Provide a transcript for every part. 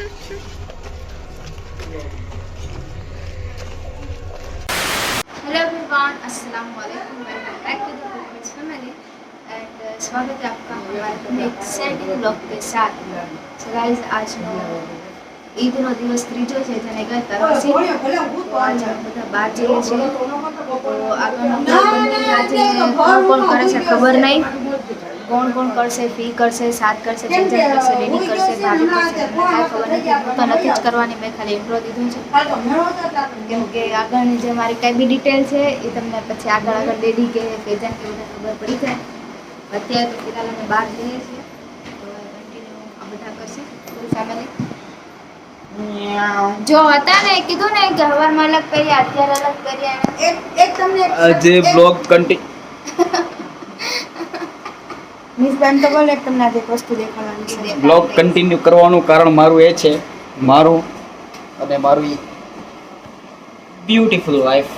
Hello everyone, अस्सलाम वालेकुम, welcome back to the cooking family and स्वागत है आपका हमारे एक एक्साइटिंग ब्लॉग के साथ। सो गाइस, आज ईदનો દિવસ ત્રીજો છે જેને કહેતા રસી તો આજે અમે બધા બહાર જઈએ છીએ તો આગળનો આજે કોણ કોણ કરે છે ખબર નહીં, કોણ કોણ કરશે, ફી કરશે, સાથ કરશે, જજન કરશે, રેડી કરશે, ભાભી કરશે, કાંઈ ખબર નથી। હું તો નથી જ કરવાની, મેં ખાલી ઇન્ટ્રો દીધું છે કેમ કે આગળની જે મારી કાંઈ બી ડિટેલ છે એ તમને પછી આગળ લેડી કે જન કે બધા ખબર પડી જાય। અત્યારે તો ફિલહાલ અમે બહાર જઈએ છીએ તો કન્ટિન્યુ આ બધા કરશે પૂરી ફેમિલી। જો હતા ને કીધું ને કે હવારમાં અલગ કર્યા, અત્યારે અલગ કર્યા, એક તમને આજે બ્લોગ કન્ટિન્યુ મિસ બેન તો બોલે એક તમને આજે વસ્તુ દેખાડવાની છે। બ્લોગ કન્ટિન્યુ કરવાનું કારણ મારું એ છે, મારું અને મારી બ્યુટીફુલ વાઈફ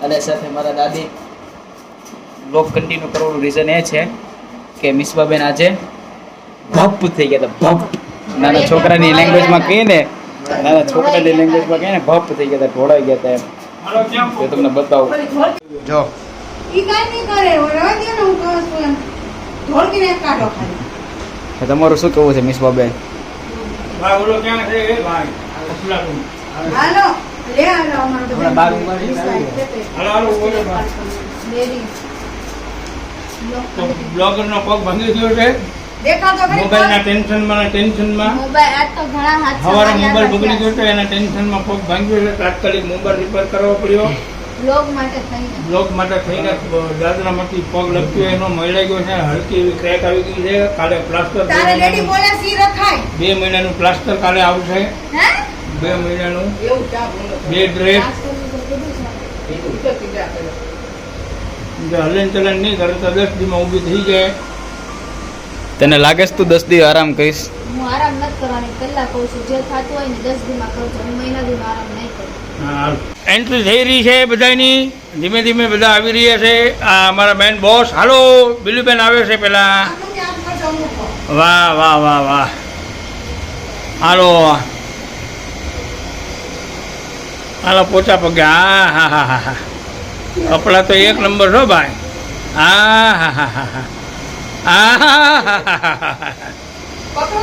અને સાથે મારા દાદી બ્લોગ કન્ટિન્યુ કરવાનું રીઝન એ છે કે મિસબાબેન આજે ભપ થઈ ગયા હતા। ભપ નાના છોકરાની લેંગ્વેજમાં કહીએ ને, નાના છોકરાની લેંગ્વેજમાં કહીએ ને ભપ થઈ ગયા હતા, ઢોળાઈ ગયા હતા એમ। એ તમને બતાવું જો ઈ કાઈ નહીં કરે, ઓલા દે ને હું કહું છું એમ ઢોળકીને કાઢો ખાલી। તમારું શું કહેવું છે મિસબાબેન? હાલો લે હાલો અમારો તો બ્લોગર નો પગ ભાંગી ગયો છે દેખાતો ખરી મોબાઈલ ના ટેન્શનમાં મોબાઈલ આજ તો ઘણા હાથ હવારે મોબાઈલ બગડી ગયો છે, એના ટેન્શનમાં પગ ભાંગ્યો છે। તાત્કાલિક મોબાઈલ રિપેર કરવો પડ્યો। બ્લોગ માટે થઈને બ્લોગ માટે થઈને દાદરામાંથી પગ લપટ્યો, એનો મળી ગયો છે, હલકી એવી ક્રેક આવી ગઈ છે। કાલે પ્લાસ્ટર તારે લેડી બોલે સી રખાય 2 મહિનાનું પ્લાસ્ટર કાલે આવશે। હે 2 મહિનાનું એવું ચા બોલો 2 ડ્રેસ હલન ચલન નહીં કરે તો 10 દીમાં ઊભી થઈ જાય। તને લાગે છે તું 10 દી આરામ કરીશ? હું આરામ નથી કરવાની, પહેલા કહું છું જે થતું હોય ને 10 દીમાં કરું છું, હું મહિના દીમાં આરામ નહીં કરું। એન્ટ્રી થઈ રહી છે બધાની, ધીમે ધીમે બધા આવી રહ્યા છે। આ અમારા બેન બોસ, હાલો બિલુબેન આવે છે પેલા। વાહ વાહ વાહ વાહ, હાલો હાલો પોચા પગે। હા હા હા હા હા, કપડા તો એક નંબર છો ભાઈ। હા હા હા હા હા, પકડો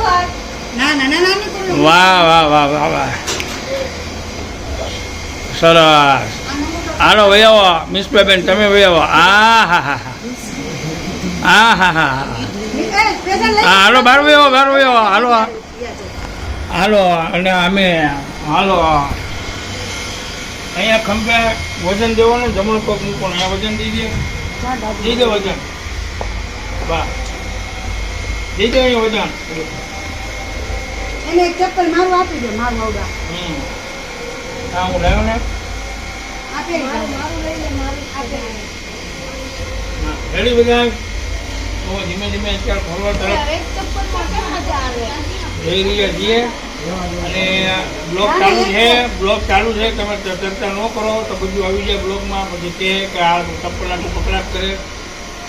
ના ના ના ના કરો વાહ વાહ વાહ વાહ વાહ, સરસ। હાલો વૈયાવો મિસબાબેન, તમે વૈયાવો। આ હા હા હા, આ હા હા હા, હાલો બાર વૈયાવો, બાર વૈયાવો, હાલો હાલો। અને અમે હાલો અહીંયા ખંભે વજન દેવાનું, જમણો પગ મૂકવાનો, અહીંયા વજન દઈ દે વજન, વાહ દઈ દે અહીંયા વજન। એને એક ચપ્પલ મારું આપી દો, મારું આવડા હા હું લાવ્યો ને, આપે મારું લઈ લે, મારું આપે રેડી બધા? તો ધીમે ધીમે અત્યારે ફરવા તરફ એક ચપ્પલમાં કેમ મજા આવે? જઈ રહ્યા છીએ અને બ્લોગ ચાલુ છે, બ્લોગ ચાલુ છે। તમે ચર્ચા ન કરો તો બધું આવી જાય બ્લોગમાં, પછી કે આ ચપ્પલના તું પકડાટ કરે।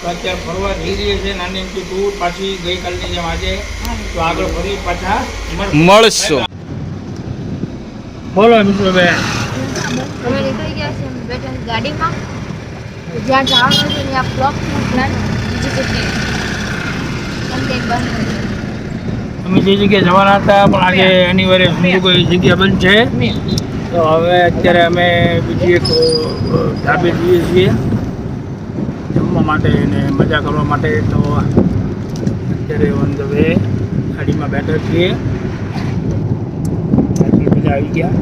તો અત્યારે ફરવા જઈ રહ્યા છે, નાની એમથી ટૂર પાછી ગઈકાલની જેમ આજે, તો આગળ ફરી પાછા મળશું। બોલો મિત્રભાઈ। અમે નીકળી ગયા છીએ, અમે બેઠા છીએ ગાડીમાં, જ્યાં જવાનું છે ત્યાં બ્લોકનું પ્લાન બીજી જગ્યાએ કંઈક બંધ કરી। અમે જે જગ્યાએ જવાના હતા પણ આજે અનિવાર્ય સંજોગો એ જગ્યા બંધ છે, તો હવે અત્યારે અમે બીજી એક ઢાબે જઈએ છીએ જમવા માટે અને મજા કરવા માટે। તો અત્યારે ઓન ધ વે ગાડીમાં બેઠા છીએ, બધા આવી ગયા।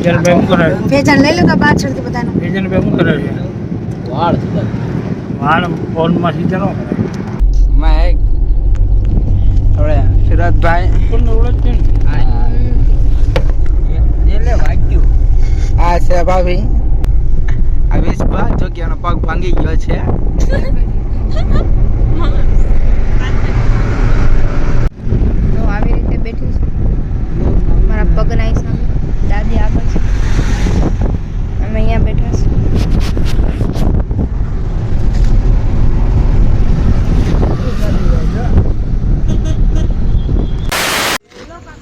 ફેજનભાઈ શું કરે છે? ફેજન લઈ લો તો પાછળથી બધાનું ફેજનભાઈ શું કરે છે? વાળ ફોનમાં સીધા ન કરે। મેં હવે સુરતભાઈ કોને ઓળખે ને? આ છે ભાભી, આ વિશ્વા જો કે એનો પગ ભાંગી ગયો છે। તો આવી રીતે બેઠી છું મારા પગના હિસાબે, દાદી આગળ છે, અમે અહીંયા બેઠા છીએ।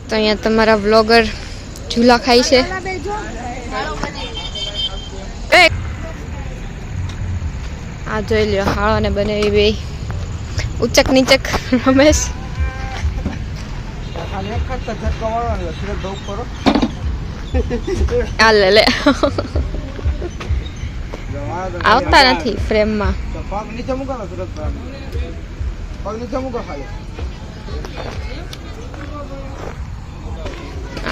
તો અહીંયા તમારા વ્લોગર ઝૂલા ખાય છે. આ જોઈ લ્યો હાળો ને બનાવી બે ઉચક નીચક રમેશ. લે લે આવતા નથી ફ્રેમમાં.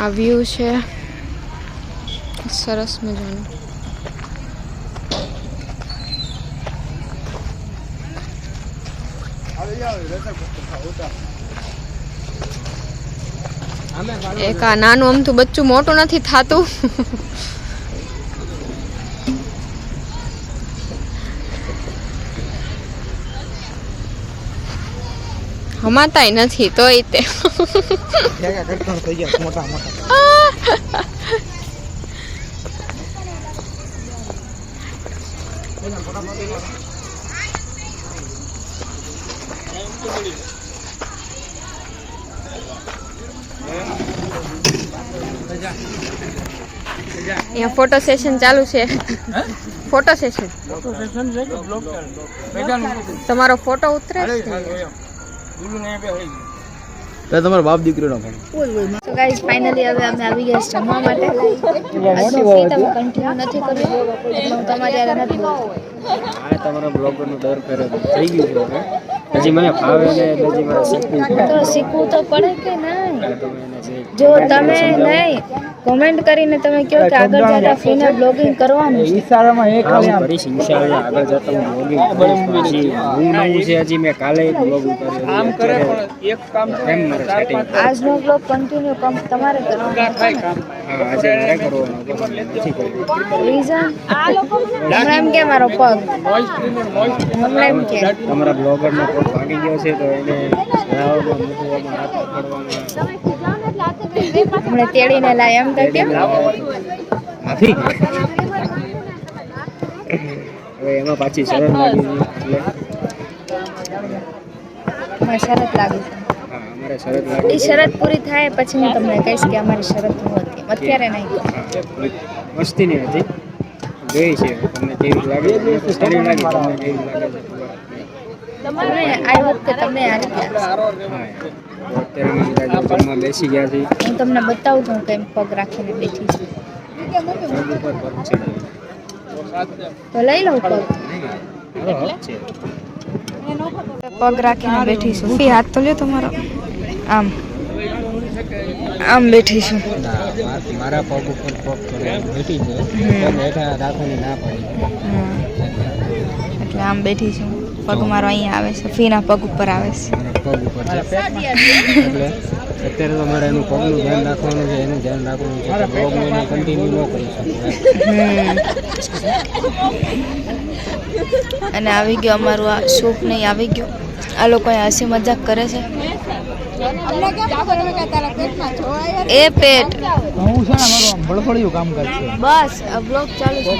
આ વ્યૂ છે સરસ મજાનું. એક આ નાનું અમથું બચ્ચું મોટું નથી થાતું. હમાતાય નથી તોય તે અહીંયા ફોટો સેશન ચાલુ છે. ફોટો સેશન તમારો ફોટો ઉતરે તો તમારો બાપ દીકરીનો ફોન. તો ગાઈસ ફાઇનલી હવે અમે આવી ગયા જમવા માટે. સોફી તમે કન્ટિન્યુ નથી કર્યું એટલે હું તમારી યાર નથી બોલતો. આ તમારા બ્લોગરનો ડર કરે થઈ ગયું છે. હજી મને ફાવે ને હજી મારે શીખવું છે. તો શીખવું તો પડે કે નહીં? જો તમે નહીં કોમેન્ટ કરીને તમે કહો કે આગળ જતા ફ્રીને બ્લોગિંગ કરવાનું છે. ઈશારામાં એક ખાલી કરીશ ઇન્શાઅલ્લાહ. આગળ જતા હું બ્લોગિંગ કરીશ. હજી હું નવું છે. હજી મેં કાલે એક બ્લોગ ઉતાર્યો. આમ કરે પણ એક કામ એમ મારે સેટિંગ. આજનો બ્લોગ કન્ટિન્યુ તમારે કરવાનો. હા આજે મારે કરવાનો નથી કર્યો. રીઝન હમણાં એમ કે મારો પગ હમણાં એમ કે તમારા બ્લોગરનો પગ ભાગી ગયો છે તો એને લાવવામાં મૂકવામાં હાથ પકડવામાં હમણાં તેડીને લાય એમ તો કેમ નથી. હવે એમાં પાછી શરત લાગી છે એટલે મને શરત લાગી છે. હા અમારે શરત લાગી એ શરત પૂરી થાય પછી હું તમને કહીશ કે અમારી શરત શું હતી. અત્યારે નહીં. મસ્તીની હતી જોઈ છે તમને કેવી લાગે સારી લાગી તમને કેવી લાગે છે તમે આ વખતે તમે હારી ગયા. અત્યારે અમે બધા જમવા બેસી ગયા છીએ. હું તમને બતાવું છું કેમ પગ રાખીને બેઠી છું. પગ ઉપર પગ છે તો લઈ લઉં પગ. હવે હક છે. પગ રાખીને બેઠી છું. ફી હાથ તો લ્યો તમારો. આમ આમ બેઠી છું. મારા પગ ઉપર પગ બેઠી છે પગ હેઠા રાખવાની ના પડી. એટલે આમ બેઠી છું. પગ મારો અહીંયા આવે છે. ફીના પગ ઉપર આવે છે. પગ ઉપર છે એટલે અત્યારે તો મારે એનું પગનું ધ્યાન રાખવાનું છે. એનું ધ્યાન રાખવાનું છે તો બ્લોગને એને કન્ટિન્યુ ન કરી શકું. અને આવી ગયો અમારું આ શૂપ નહીં આવી ગયો. આ લોકો હસી મજાક કરે છે. એ પેટ હું છે ને મારું બળફળિયું કામ કરશે. બસ બ્લોગ ચાલુ છે.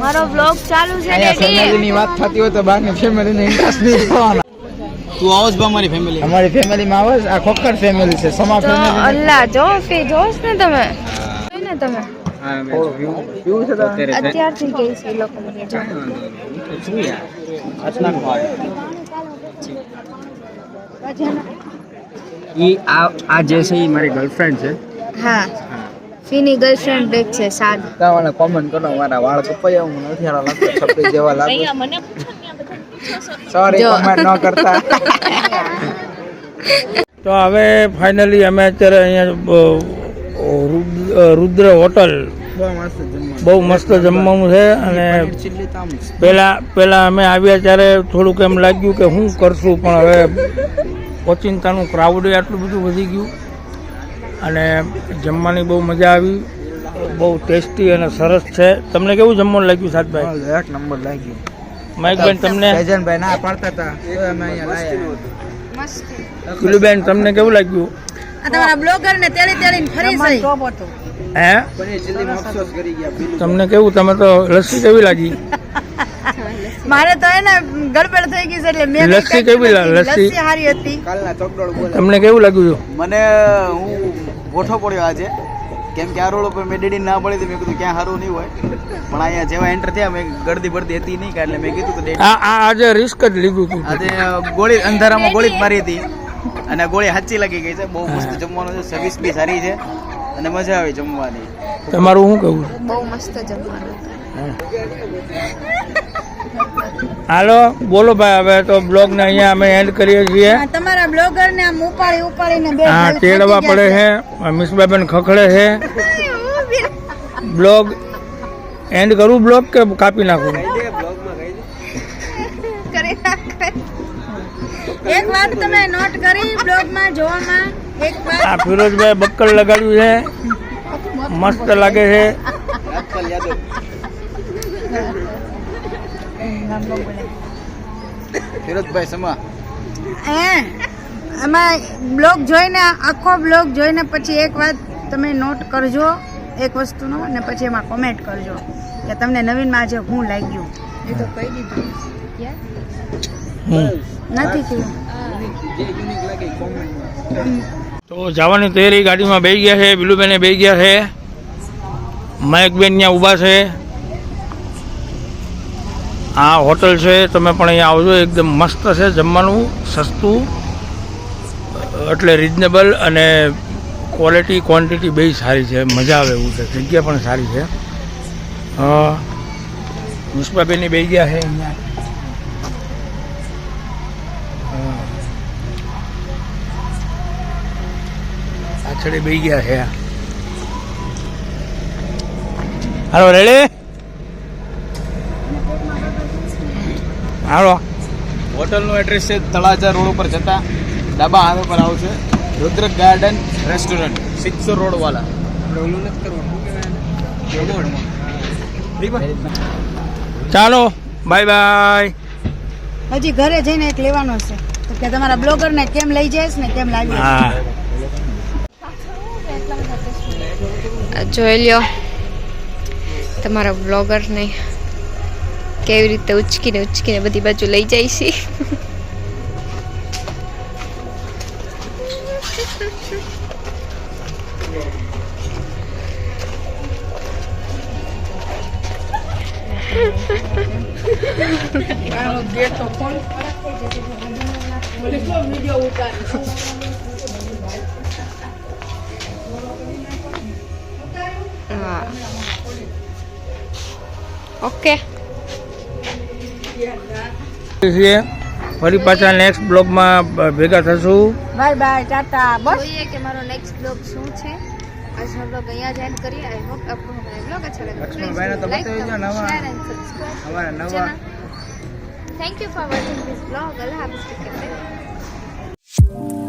મારો બ્લોગ ચાલુ છે. ફેમિલીની વાત થતી હોય તો બહારની ફેમિલીને ઇન્ટરેસ્ટ નહીં થવાનો. તું આવસ બા અમારી ફેમિલી. અમારી ફેમિલીમાં આવસ. આ ખોખર ફેમિલી છે. સમા તો ફેમિલી. અલ્લાહ જો ફી જોશ ને તમે ને તમે હા મે જોયું છે તો અત્યારથી કહે છે એ લોકો મને જો શું યાર આટલા ખવાય ઈ આ જે છે ઈ મારી ગર્લફ્રેન્ડ છે. હા ફીની ગર્લફ્રેન્ડ બેક છે સાદ. તમને કોમેન્ટ કરો મારા વાળ કપાયા હું નથી હારા લાગતો છપરી જેવા લાગે. સોરી કોમેન્ટ ન કરતા. તો હવે ફાઇનલી અમે અત્યારે અહીંયા રુદ્ર હોટલ બહુ મસ્ત જમવાનું છે. અને પહેલાં અમે આવ્યા ત્યારે થોડુંક એમ લાગ્યું કે શું કરશું પણ હવે ઓચિંતાનું ક્રાઉડ આટલું બધું વધી ગયું અને જમવાની બહુ મજા આવી. બહુ ટેસ્ટી અને સરસ છે. તમને કેવું જમવાનું લાગ્યું સાતભાઈ? એક નંબર લાગ્યું. મહેકભાઈ તમને? સૈજનભાઈ ના પાડતા હતા તો અમે અહીંયા લાયા. મસ્ત. કુલુબેન તમને કેવું લાગ્યું? આ તમારા બ્લોગર ને તેડી તેડીને ફરી છે. હે પનીર ચીલીમાં અફસોસ કરી ગયા. તમને કેવું? તમે તો લસ્સી કેવી લાગી? મારે તો હે ને ગડબડ થઈ ગઈ છે એટલે મેં કંઈ લસ્સી કાઢી કેવી નથી. લસ્સી? લસ્સી સારી હતી. તમને કેવું લાગ્યું મને હું ગોઠો પડ્યો આજે કેમ કે આ રોડ ઉપર મેં ડેડી ના પડી મેં કીધું ક્યાં સારું નહીં હોય પણ અહીંયા જેવા એન્ટર થયા મેં ગળદી બળદી હતી નહીં એટલે મેં કીધું કે આ આજે રિસ્ક જ લીધું હતું આજે ગોળી અંધારામાં ગોળી જ મારી હતી અને ગોળી સાચી લાગી ગઈ છે બહુ મસ્ત જમવાનું છે સર્વિસ બી સારી છે અને મજા આવી જમવાની તમારું શું કહું બહુ મસ્ત જમવાનું હાલો બોલો ભાઈ હવે તો બ્લોગ ને અહીંયા અમે એન્ડ કરીએ છીએ આ તમારા બ્લોગર ને આમ ઉપાડીને બે હા ભાઈ તેડવા થાકી પડે ગયા છે મિસબાબેન ખખડે છે બ્લોગ એન્ડ કરું બ્લોગ કે કાપી નાખું કરી નાખે. એક વાત તમે નોટ કરી બ્લોગમાં જોવામાં એક વાત આ ફિરોજભાઈ બક્કલ લગાડ્યું છે મસ્ત લાગે છે ફિરોજભાઈ સમા એમાં બ્લોગ જોઈને આખો બ્લોગ જોઈને પછી એક વાત તમે નોટ કરજો એક વસ્તુનો અને પછી એમાં કોમેન્ટ કરજો કે તમને નવીનમાં આજે શું લાગ્યું એ તો કહી દીધું યાર. નથી થયું તો જવાની તૈયારી ગાડીમાં બેસી ગયા છે બિલુબેને બેસી ગયા છે મયકબેન ત્યાં ઊભા છે આ હોટલ છે તમે પણ અહીંયા આવજો એકદમ મસ્ત છે જમવાનું સસ્તું એટલે રિઝનેબલ અને ક્વોલિટી ક્વોન્ટિટી બે સારી છે મજા આવે એવું છે જગ્યા પણ સારી છે મુસ્પાબેનની બેસી ગયા છે અહીંયા પાછળ બેસી ગયા છે હાલો રેડી હાલો હોટલનું એડ્રેસ છે તળાજા રોડ ઉપર જતા ડાબા હાથ પર આવશે રુદ્ર ગાર્ડન રેસ્ટોરન્ટ 600 રોડ વાળા ચાલો બાય બાય હજી ઘરે જઈને એક લેવાનો છે તો કે તમારા બ્લોગરને કેમ લઈ જઈશ ને કેમ લાગ્યું હા જોઈ લ્યો તમારા બ્લોગરને કેવી રીતે ઉચકીને બધી બાજુ લઈ જાય છે. હા ઓકે ફરી પાછા નેક્સ્ટ બ્લોગમાં ભેગા થશું બાય બાય ટાટા બસ જોઈએ કે મારો નેક્સ્ટ બ્લોગ શું છે. આજનો બ્લોગ અહીંયા જ એન્ડ કરીએ. આઈ હોપ આપકો હમારા બ્લોગ अच्छा लगा. લક્ષ્મણભાઈને તો Like, બતાવી દો comment, નવા. share and subscribe. અમારા નવા Channel. Thank you for watching this vlog. Allah Hafiz. Take care.